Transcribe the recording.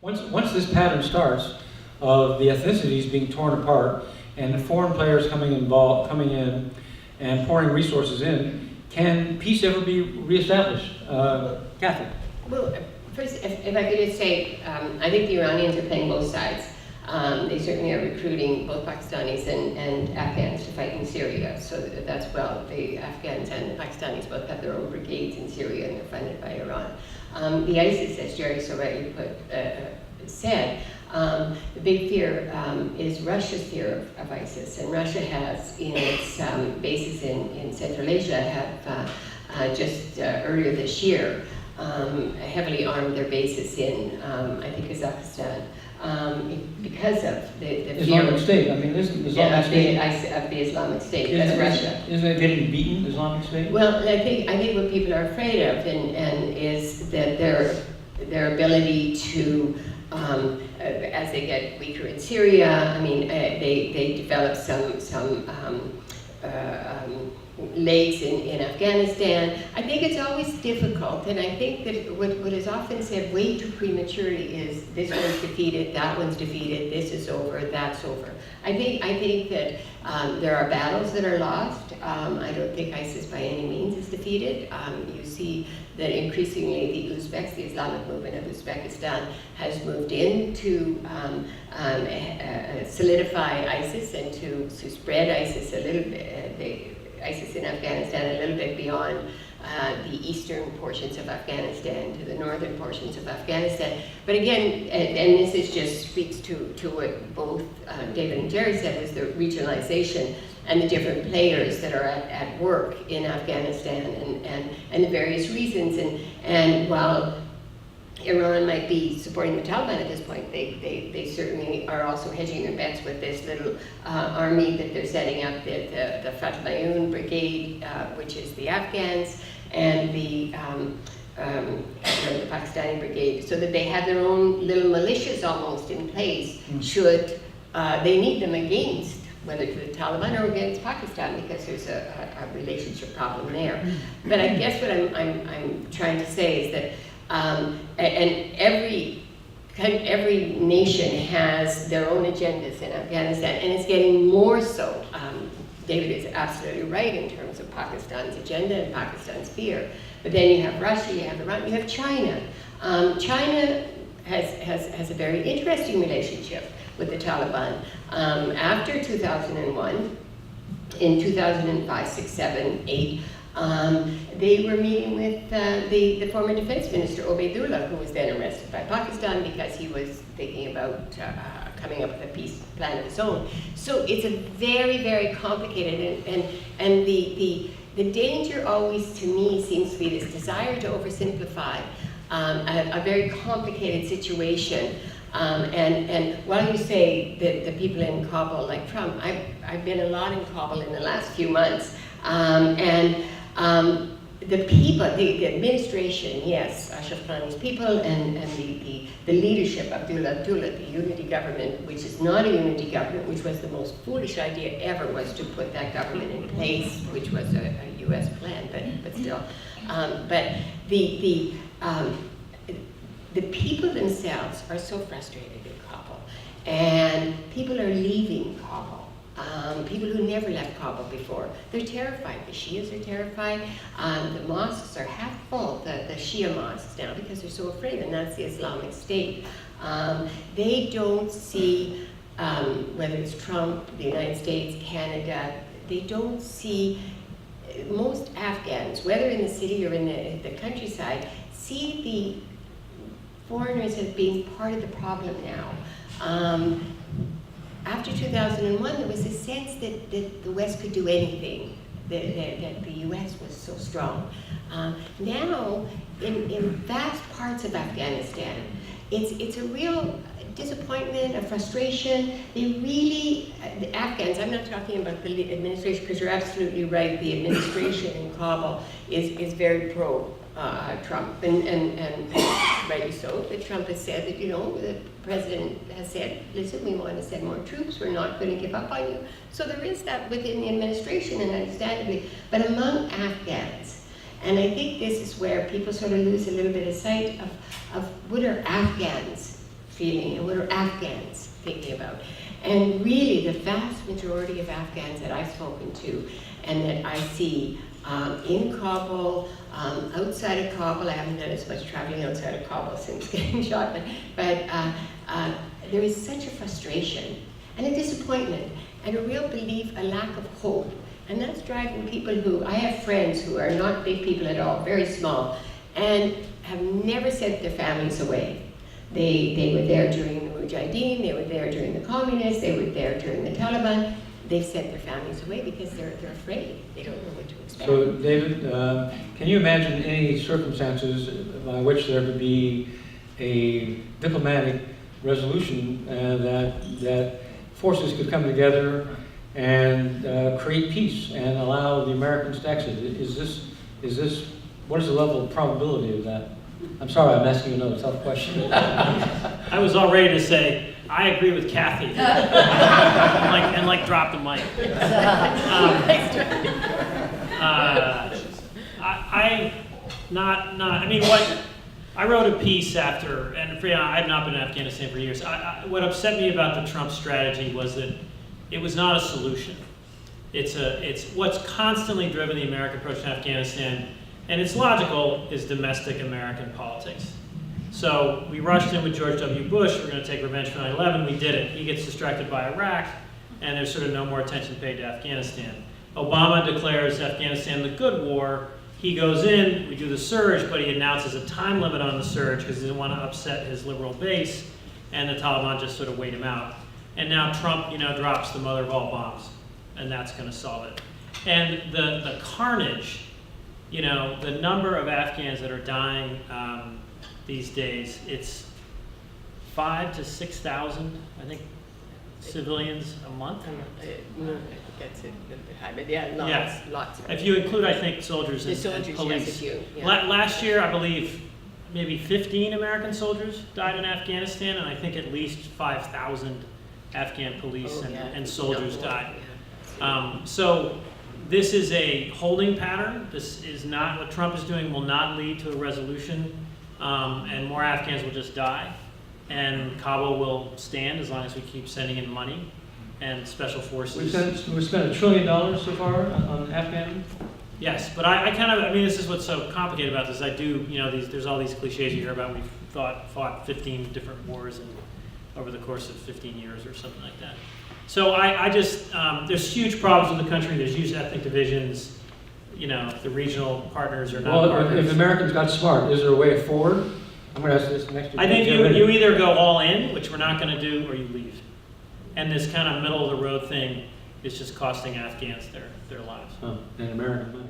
Once this pattern starts of the ethnicities being torn apart and the foreign players coming in and pouring resources in, can peace ever be reestablished? Catherine? Well, first, if I could just say, I think the Iranians are playing both sides. They certainly are recruiting both Pakistanis and Afghans to fight in Syria. So that's well, the Afghans and the Pakistanis both have their own brigades in Syria, and they're funded by Iran. The ISIS, as Jere so rightly said, the big fear is Russia's fear of ISIS. And Russia has, in its bases in Central Asia, have just earlier this year heavily armed their bases in, I think, Kazakhstan. Because of the Islamic State. I mean, isn't Islamic State of the Islamic State? That's Russia. Isn't it getting beaten, Islamic State? Well, I think what people are afraid of, and is that their ability to, as they get weaker in Syria, I mean, they develop some legs in Afghanistan. I think it's always difficult, and I think that what is often said way too prematurely is this one's defeated, that one's defeated, this is over, that's over. I think that there are battles that are lost. I don't think ISIS by any means is defeated. You see that increasingly the Uzbeks, the Islamic movement of Uzbekistan, has moved in to solidify ISIS and to spread ISIS a little bit. ISIS in Afghanistan a little bit beyond the eastern portions of Afghanistan to the northern portions of Afghanistan. But again, and this is just speaks to what both David and Jere said, is the regionalization and the different players that are at work in Afghanistan and the various reasons. And while Iran might be supporting the Taliban at this point, they certainly are also hedging their bets with this little army that they're setting up, the Fatmayoun Brigade, which is the Afghans, and the Pakistani Brigade, so that they have their own little militias almost in place should they need them against, whether to the Taliban or against Pakistan, because there's a relationship problem there. But I guess what I'm trying to say is that and every nation has their own agendas in Afghanistan, and it's getting more so. David is absolutely right in terms of Pakistan's agenda and Pakistan's fear. But then you have Russia, you have Iran, you have China. China has a very interesting relationship with the Taliban. After 2001, in 2005, 6, 7, 8, they were meeting with the former defense minister, Obaidullah, who was then arrested by Pakistan because he was thinking about coming up with a peace plan of his own. So it's a very, very complicated, and the danger always, to me, seems to be this desire to oversimplify a very complicated situation. And while you say that the people in Kabul, like Trump, I've been a lot in Kabul in the last few months, the people, the administration, yes, Ashraf Ghani's people, and the leadership, Abdullah, the unity government, which is not a unity government, which was the most foolish idea ever, was to put that government in place, which was a US plan, but still. But the people themselves are so frustrated in Kabul, and people are leaving Kabul. People who never left Kabul before, they're terrified. The Shias are terrified. The mosques are half full, the Shia mosques now, because they're so afraid, and that's the Islamic State. They don't see, whether it's Trump, the United States, Canada, they don't see, most Afghans, whether in the city or in the countryside, see the foreigners as being part of the problem now. After 2001, there was a sense that the West could do anything, that the US was so strong. Now, in vast parts of Afghanistan, it's a real disappointment, a frustration. They really, the Afghans, I'm not talking about the administration, because you're absolutely right, the administration in Kabul is very pro-Trump, and rightly so, that Trump has said that, the president has said, listen, we want to send more troops, we're not going to give up on you. So there is that within the administration, and understandably, but among Afghans, and I think this is where people sort of lose a little bit of sight of what are Afghans feeling and what are Afghans thinking about. And really, the vast majority of Afghans that I've spoken to and that I see in Kabul, outside of Kabul, I haven't done as much traveling outside of Kabul since getting shot, but there is such a frustration and a disappointment and a real belief, a lack of hope. And that's driving people who, I have friends who are not big people at all, very small, and have never sent their families away. They were there during the Mujahideen, they were there during the communists, they were there during the Taliban. They've sent their families away because they're afraid. They don't know what to expect. So, David, can you imagine any circumstances by which there could be a diplomatic resolution that forces could come together and create peace and allow the Americans to exit? What is the level of probability of that? I'm sorry, I'm asking you another tough question. I was all ready to say, I agree with Kathy, and drop the mic. I wrote a piece after, and I have not been in Afghanistan for years. What upset me about the Trump strategy was that it was not a solution. It's what's constantly driven the American approach to Afghanistan, and it's logical, is domestic American politics. So we rushed in with George W. Bush, we're going to take revenge for 9/11, we did it. He gets distracted by Iraq, and there's sort of no more attention paid to Afghanistan. Obama declares Afghanistan the good war. He goes in, we do the surge, but he announces a time limit on the surge because he doesn't want to upset his liberal base, and the Taliban just sort of wait him out. And now Trump, drops the mother of all bombs, and that's going to solve it. And the carnage, the number of Afghans that are dying these days, it's 5,000 to 6,000, I think, civilians a month. That's a little bit high, but yeah, lots. If you include, I think, soldiers and police. Yes, Last year, I believe, maybe 15 American soldiers died in Afghanistan, and I think at least 5,000 Afghan police and soldiers died. So this is a holding pattern. This is not what Trump is doing, will not lead to a resolution, and more Afghans will just die. And Kabul will stand as long as we keep sending in money and special forces. We've spent $1 trillion so far on Afghan. Yes, but this is what's so complicated about this. There's all these cliches you hear about. We've fought 15 different wars over the course of 15 years or something like that. So there's huge problems with the country. There's huge ethnic divisions. The regional partners are not partners. If Americans got smart, is there a way forward? I'm going to ask this next. I think you either go all in, which we're not going to do, or you leave. And this kind of middle of the road thing is just costing Afghans their lives. And American money.